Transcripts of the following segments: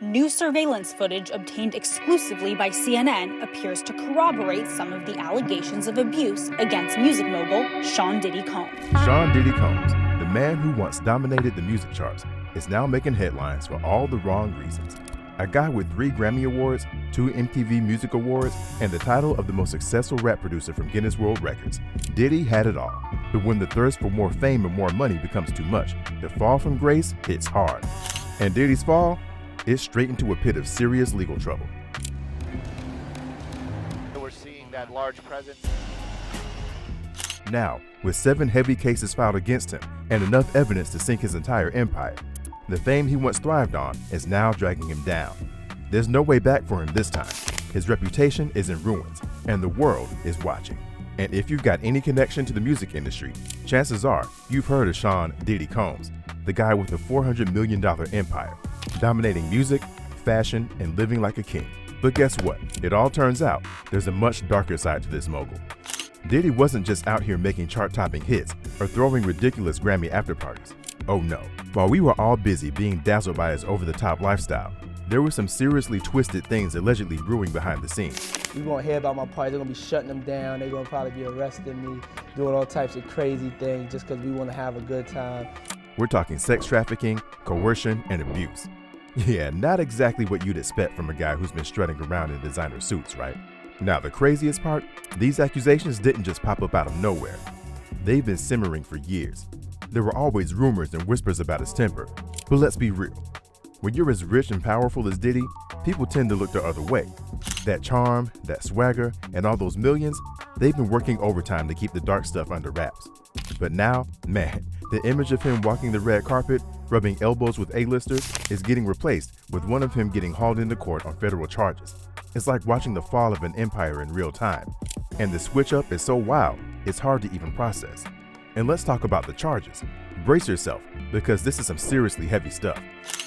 New surveillance footage obtained exclusively by CNN appears to corroborate some of the allegations of abuse against music mogul Sean Diddy Combs. Sean Diddy Combs, the man who once dominated the music charts, is now making headlines for all the wrong reasons. A guy with 3 Grammy Awards, 2 MTV Music Awards, and the title of the most successful rap producer from Guinness World Records. Diddy had it all. But when the thirst for more fame and more money becomes too much, the fall from grace hits hard. And Diddy's fall is straight into a pit of serious legal trouble. We're seeing that large presence. Now, with 7 heavy cases filed against him and enough evidence to sink his entire empire, the fame he once thrived on is now dragging him down. There's no way back for him this time. His reputation is in ruins, and the world is watching. And if you've got any connection to the music industry, chances are you've heard of Sean Diddy Combs, the guy with a $400 million empire, dominating music, fashion, and living like a king. But guess what? It all turns out there's a much darker side to this mogul. Diddy wasn't just out here making chart-topping hits or throwing ridiculous Grammy after-parties. Oh no. While we were all busy being dazzled by his over-the-top lifestyle, there were some seriously twisted things allegedly brewing behind the scenes. You're gonna hear about my parties, they're gonna be shutting them down, they're gonna probably be arresting me, doing all types of crazy things just because we wanna have a good time. We're talking sex trafficking, coercion, and abuse. Yeah, not exactly what you'd expect from a guy who's been strutting around in designer suits, right? Now, the craziest part, these accusations didn't just pop up out of nowhere. They've been simmering for years. There were always rumors and whispers about his temper, but let's be real. When you're as rich and powerful as Diddy, people tend to look the other way. That charm, that swagger, and all those millions, they've been working overtime to keep the dark stuff under wraps. But now, man, the image of him walking the red carpet, rubbing elbows with A-listers, is getting replaced with one of him getting hauled into court on federal charges. It's like watching the fall of an empire in real time. And the switch up is so wild, it's hard to even process. And let's talk about the charges. Brace yourself, because this is some seriously heavy stuff.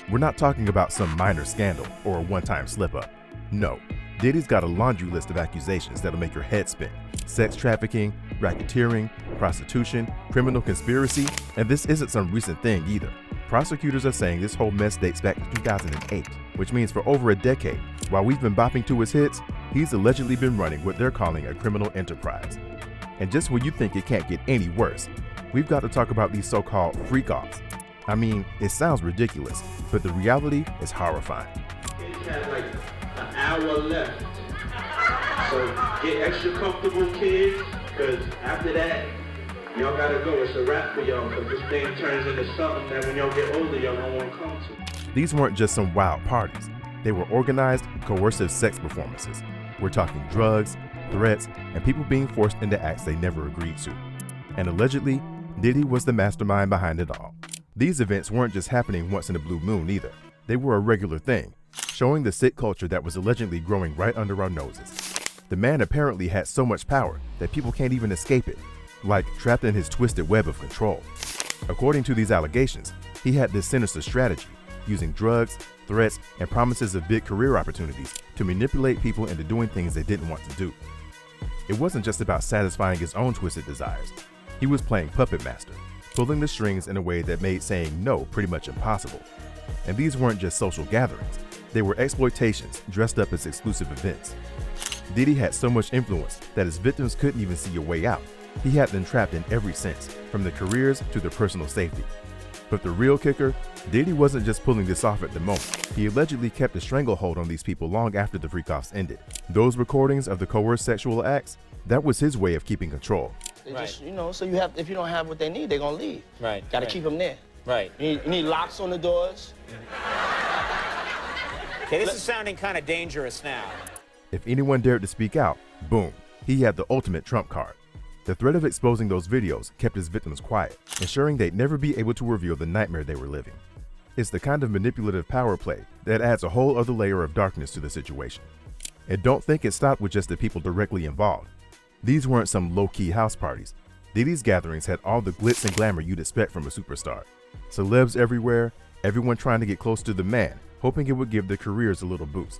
We're not talking about some minor scandal or a one-time slip-up. No, Diddy's got a laundry list of accusations that'll make your head spin. Sex trafficking, racketeering, prostitution, criminal conspiracy, and this isn't some recent thing either. Prosecutors are saying this whole mess dates back to 2008, which means for over a decade, while we've been bopping to his hits, he's allegedly been running what they're calling a criminal enterprise. And just when you think it can't get any worse, we've got to talk about these so-called freak-offs. I mean, it sounds ridiculous, but the reality is horrifying. Kids have like an hour left, so get extra comfortable, kids, because after that, y'all gotta go. It's a wrap for y'all, because this thing turns into something that when y'all get older, y'all don't want to come to. These weren't just some wild parties. They were organized, coercive sex performances. We're talking drugs, threats, and people being forced into acts they never agreed to. And allegedly, Diddy was the mastermind behind it all. These events weren't just happening once in a blue moon either. They were a regular thing, showing the sick culture that was allegedly growing right under our noses. The man apparently had so much power that people can't even escape it, like trapped in his twisted web of control. According to these allegations, he had this sinister strategy, using drugs, threats, and promises of big career opportunities to manipulate people into doing things they didn't want to do. It wasn't just about satisfying his own twisted desires. He was playing puppet master, pulling the strings in a way that made saying no pretty much impossible. And these weren't just social gatherings. They were exploitations dressed up as exclusive events. Diddy had so much influence that his victims couldn't even see a way out. He had them trapped in every sense, from their careers to their personal safety. But the real kicker, Diddy wasn't just pulling this off at the moment. He allegedly kept a stranglehold on these people long after the freak-offs ended. Those recordings of the coerced sexual acts, that was his way of keeping control. They just, so you have, if you don't have what they need, they're gonna leave. Right. Gotta keep them there. Right. You need locks on the doors. Okay, this is sounding kind of dangerous now. If anyone dared to speak out, boom, he had the ultimate trump card. The threat of exposing those videos kept his victims quiet, ensuring they'd never be able to reveal the nightmare they were living. It's the kind of manipulative power play that adds a whole other layer of darkness to the situation. And don't think it stopped with just the people directly involved. These weren't some low-key house parties. Diddy's gatherings had all the glitz and glamour you'd expect from a superstar. Celebs everywhere, everyone trying to get close to the man, hoping it would give their careers a little boost.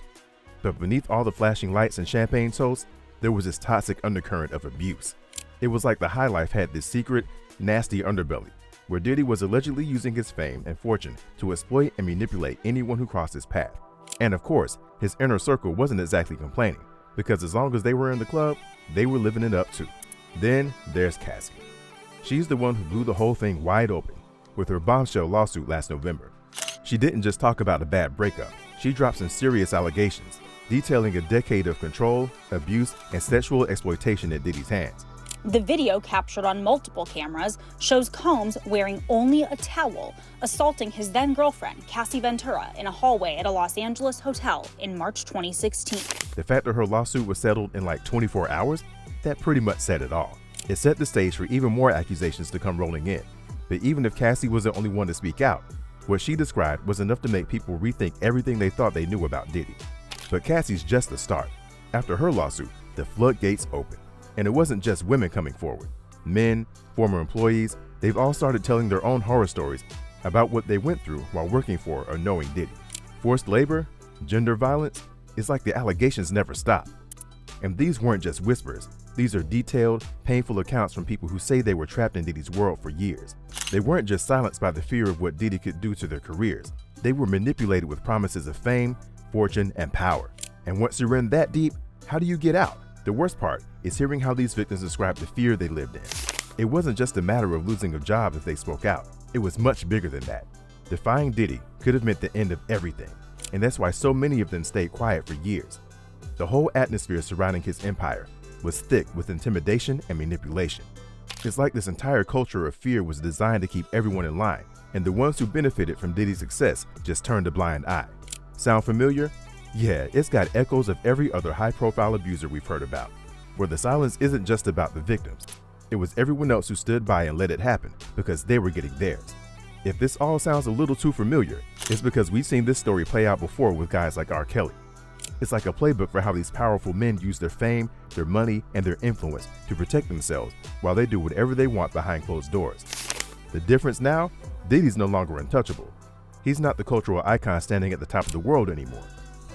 But beneath all the flashing lights and champagne toasts, there was this toxic undercurrent of abuse. It was like the high life had this secret, nasty underbelly, where Diddy was allegedly using his fame and fortune to exploit and manipulate anyone who crossed his path. And of course, his inner circle wasn't exactly complaining, because as long as they were in the club, they were living it up too. Then there's Cassie. She's the one who blew the whole thing wide open with her bombshell lawsuit last November. She didn't just talk about a bad breakup, she dropped some serious allegations, detailing a decade of control, abuse, and sexual exploitation at Diddy's hands. The video, captured on multiple cameras, shows Combs wearing only a towel, assaulting his then-girlfriend, Cassie Ventura, in a hallway at a Los Angeles hotel in March 2016. The fact that her lawsuit was settled in like 24 hours, that pretty much said it all. It set the stage for even more accusations to come rolling in. But even if Cassie was the only one to speak out, what she described was enough to make people rethink everything they thought they knew about Diddy. But Cassie's just the start. After her lawsuit, the floodgates opened. And it wasn't just women coming forward. Men, former employees, they've all started telling their own horror stories about what they went through while working for or knowing Diddy. Forced labor, gender violence, it's like the allegations never stop. And these weren't just whispers. These are detailed, painful accounts from people who say they were trapped in Diddy's world for years. They weren't just silenced by the fear of what Diddy could do to their careers. They were manipulated with promises of fame, fortune, and power. And once you're in that deep, how do you get out? The worst part is hearing how these victims describe the fear they lived in. It wasn't just a matter of losing a job if they spoke out. It was much bigger than that. Defying Diddy could have meant the end of everything, and that's why so many of them stayed quiet for years. The whole atmosphere surrounding his empire was thick with intimidation and manipulation. It's like this entire culture of fear was designed to keep everyone in line, and the ones who benefited from Diddy's success just turned a blind eye. Sound familiar? Yeah, it's got echoes of every other high-profile abuser we've heard about, where the silence isn't just about the victims. It was everyone else who stood by and let it happen because they were getting theirs. If this all sounds a little too familiar, it's because we've seen this story play out before with guys like R.Kelly. It's like a playbook for how these powerful men use their fame, their money, and their influence to protect themselves while they do whatever they want behind closed doors. The difference now? Diddy's no longer untouchable. He's not the cultural icon standing at the top of the world anymore.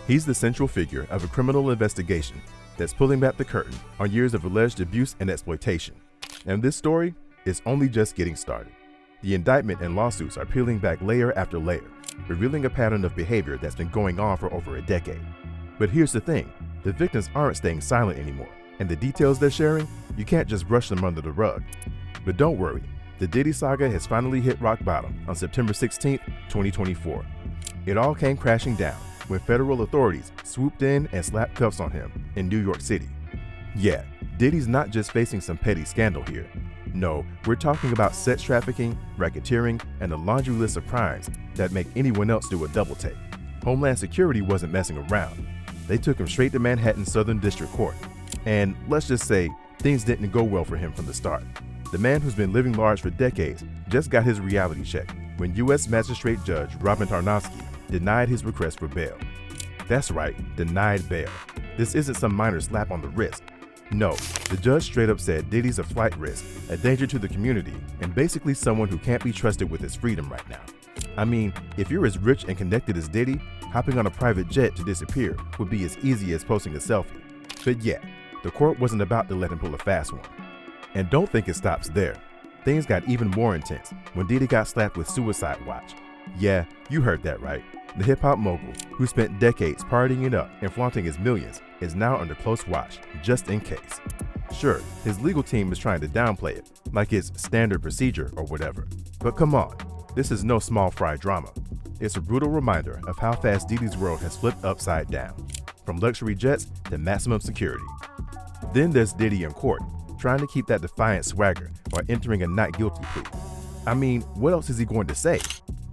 He's the central figure of a criminal investigation that's pulling back the curtain on years of alleged abuse and exploitation. And this story is only just getting started. The indictment and lawsuits are peeling back layer after layer, revealing a pattern of behavior that's been going on for over a decade. But here's the thing, the victims aren't staying silent anymore, and the details they're sharing, you can't just brush them under the rug. But don't worry, the Diddy saga has finally hit rock bottom on September 16, 2024. It all came crashing down when federal authorities swooped in and slapped cuffs on him in New York City. Yeah, Diddy's not just facing some petty scandal here. No, we're talking about sex trafficking, racketeering, and a laundry list of crimes that make anyone else do a double take. Homeland Security wasn't messing around. They took him straight to Manhattan's Southern District Court. And let's just say, things didn't go well for him from the start. The man who's been living large for decades just got his reality check when U.S. Magistrate Judge Robin Tarnowski denied his request for bail. That's right, denied bail. This isn't some minor slap on the wrist. No, the judge straight up said Diddy's a flight risk, a danger to the community, and basically someone who can't be trusted with his freedom right now. I mean, if you're as rich and connected as Diddy, hopping on a private jet to disappear would be as easy as posting a selfie. But yeah, the court wasn't about to let him pull a fast one. And don't think it stops there. Things got even more intense when Diddy got slapped with suicide watch. Yeah, you heard that right. The hip-hop mogul, who spent decades partying it up and flaunting his millions, is now under close watch, just in case. Sure, his legal team is trying to downplay it, like it's standard procedure or whatever. But come on, this is no small fry drama. It's a brutal reminder of how fast Diddy's world has flipped upside down, from luxury jets to maximum security. Then there's Diddy in court, trying to keep that defiant swagger while entering a not guilty plea. I mean, what else is he going to say?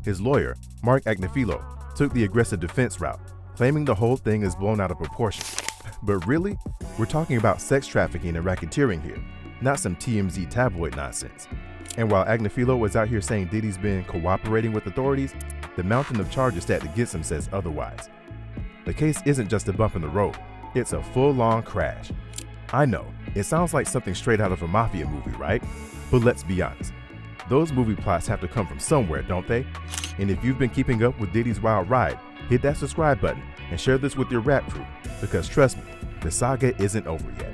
His lawyer, Mark Agnifilo, took the aggressive defense route, claiming the whole thing is blown out of proportion. But really, we're talking about sex trafficking and racketeering here, not some TMZ tabloid nonsense. And while Agnifilo was out here saying Diddy's been cooperating with authorities, the mountain of charges stacked against him says otherwise. The case isn't just a bump in the road, it's a full-on crash. I know, it sounds like something straight out of a mafia movie, right? But let's be honest. Those movie plots have to come from somewhere, don't they? And if you've been keeping up with Diddy's wild ride, hit that subscribe button and share this with your rap crew, because trust me, the saga isn't over yet.